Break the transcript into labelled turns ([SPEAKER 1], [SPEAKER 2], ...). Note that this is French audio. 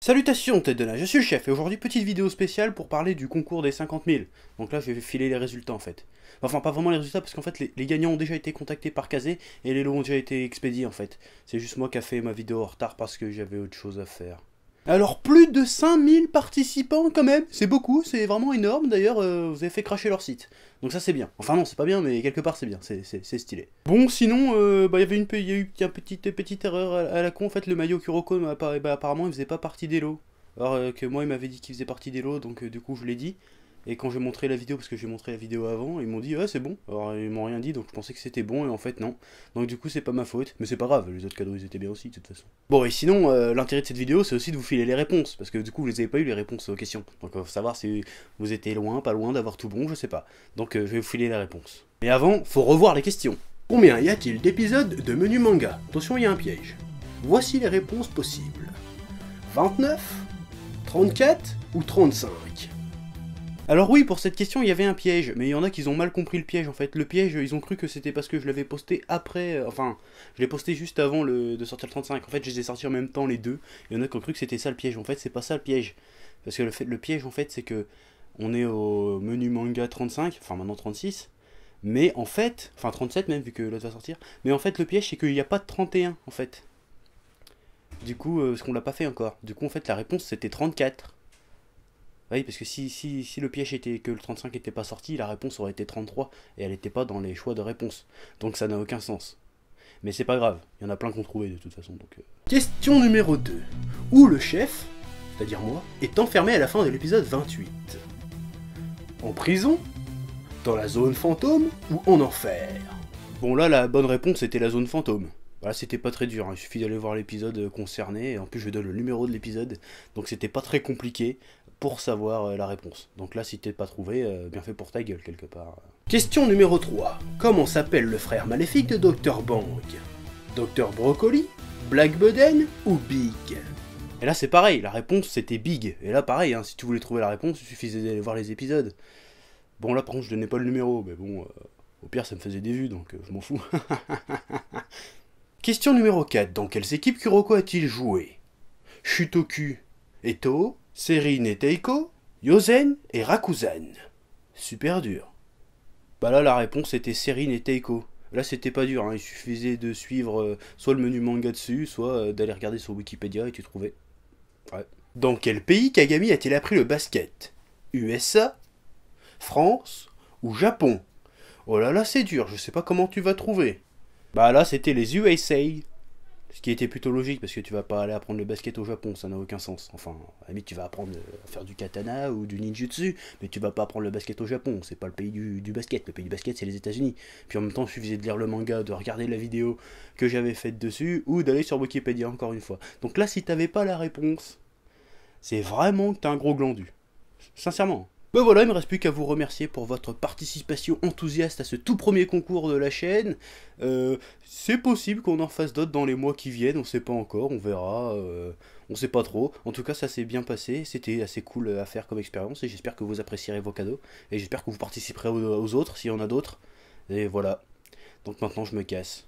[SPEAKER 1] Salutations tête de nage, je suis le chef et aujourd'hui petite vidéo spéciale pour parler du concours des 50 000. Donc là je vais filer les résultats en fait. Enfin pas vraiment les résultats parce qu'en fait les gagnants ont déjà été contactés par Kazé et les lots ont déjà été expédiés en fait. C'est juste moi qui a fait ma vidéo en retard parce que j'avais autre chose à faire. Alors plus de 5000 participants quand même, c'est beaucoup, c'est vraiment énorme d'ailleurs, vous avez fait cracher leur site. Donc ça c'est bien, enfin non c'est pas bien mais quelque part c'est bien, c'est stylé. Bon sinon, il y a eu une petite erreur à la con, en fait le maillot Kuroko apparemment il faisait pas partie des lots. Alors que moi il m'avait dit qu'il faisait partie des lots donc du coup je l'ai dit. Et quand j'ai montré la vidéo, parce que j'ai montré la vidéo avant, ils m'ont dit ouais c'est bon. Alors ils m'ont rien dit donc je pensais que c'était bon et en fait non. Donc du coup c'est pas ma faute, mais c'est pas grave, les autres cadeaux ils étaient bien aussi de toute façon. Bon et sinon l'intérêt de cette vidéo c'est aussi de vous filer les réponses, parce que du coup vous les avez pas eu les réponses aux questions. Donc faut savoir si vous étiez loin, pas loin d'avoir tout bon, je sais pas. Donc je vais vous filer les réponses. Mais avant, faut revoir les questions. Combien y a-t-il d'épisodes de Menu Manga? Attention il y a un piège. Voici les réponses possibles. 29, 34 ou 35? Alors oui, pour cette question, il y avait un piège, mais il y en a qui ont mal compris le piège en fait. Le piège, ils ont cru que c'était parce que je l'avais posté après, enfin, je l'ai posté juste avant de sortir le 35. En fait, je les ai sortis en même temps les deux. Il y en a qui ont cru que c'était ça le piège. En fait, c'est pas ça le piège. Parce que le piège en fait, c'est que on est au menu manga 35, enfin maintenant 36. Mais en fait, enfin 37 même vu que l'autre va sortir. Mais en fait, le piège c'est qu'il n'y a pas de 31 en fait. Du coup, parce qu'on l'a pas fait encore. Du coup, en fait, la réponse c'était 34. Oui, parce que si le piège était que le 35 n'était pas sorti, la réponse aurait été 33, et elle n'était pas dans les choix de réponse. Donc ça n'a aucun sens. Mais c'est pas grave, il y en a plein qu'on trouvait de toute façon. Donc, Question numéro 2. Où le chef, c'est-à-dire moi, est enfermé à la fin de l'épisode 28? En prison? Dans la zone fantôme? Ou en enfer? Bon là, la bonne réponse était la zone fantôme. Voilà, c'était pas très dur, hein. Il suffit d'aller voir l'épisode concerné, et en plus je donne le numéro de l'épisode, donc c'était pas très compliqué pour savoir la réponse. Donc là, si t'es pas trouvé, bien fait pour ta gueule, quelque part. Question numéro 3. Comment s'appelle le frère maléfique de Dr. Bang? Dr. Broccoli, Black Buden ou Big? Et là, c'est pareil, la réponse c'était Big. Et là, pareil, hein, si tu voulais trouver la réponse, il suffisait d'aller voir les épisodes. Bon, là, par contre, je donnais pas le numéro, mais bon, au pire, ça me faisait des vues, donc je m'en fous. Question numéro 4. Dans quelles équipes Kuroko a-t-il joué? Shutoku et Toho, Serin et Teiko, Yozen et Rakuzan. Super dur. Bah là, la réponse était Serin et Teiko. Là, c'était pas dur, hein. Il suffisait de suivre soit le menu manga dessus, soit d'aller regarder sur Wikipédia et tu trouvais. Ouais. Dans quel pays Kagami a-t-il appris le basket? USA, France ou Japon? Oh là là, c'est dur, je sais pas comment tu vas trouver. Bah là, c'était les USA. Ce qui était plutôt logique, parce que tu vas pas aller apprendre le basket au Japon, ça n'a aucun sens. Enfin, à la limite, tu vas apprendre à faire du katana ou du ninjutsu, mais tu vas pas apprendre le basket au Japon, c'est pas le pays du basket. Le pays du basket, c'est les États-Unis. Puis en même temps, il suffisait de lire le manga, de regarder la vidéo que j'avais faite dessus, ou d'aller sur Wikipédia encore une fois. Donc là, si t'avais pas la réponse, c'est vraiment que t'es un gros glandu. Sincèrement. Ben voilà, il me reste plus qu'à vous remercier pour votre participation enthousiaste à ce tout premier concours de la chaîne. C'est possible qu'on en fasse d'autres dans les mois qui viennent, on sait pas encore, on verra, on sait pas trop. En tout cas, ça s'est bien passé, c'était assez cool à faire comme expérience et j'espère que vous apprécierez vos cadeaux. Et j'espère que vous participerez aux autres s'il y en a d'autres. Et voilà, donc maintenant je me casse.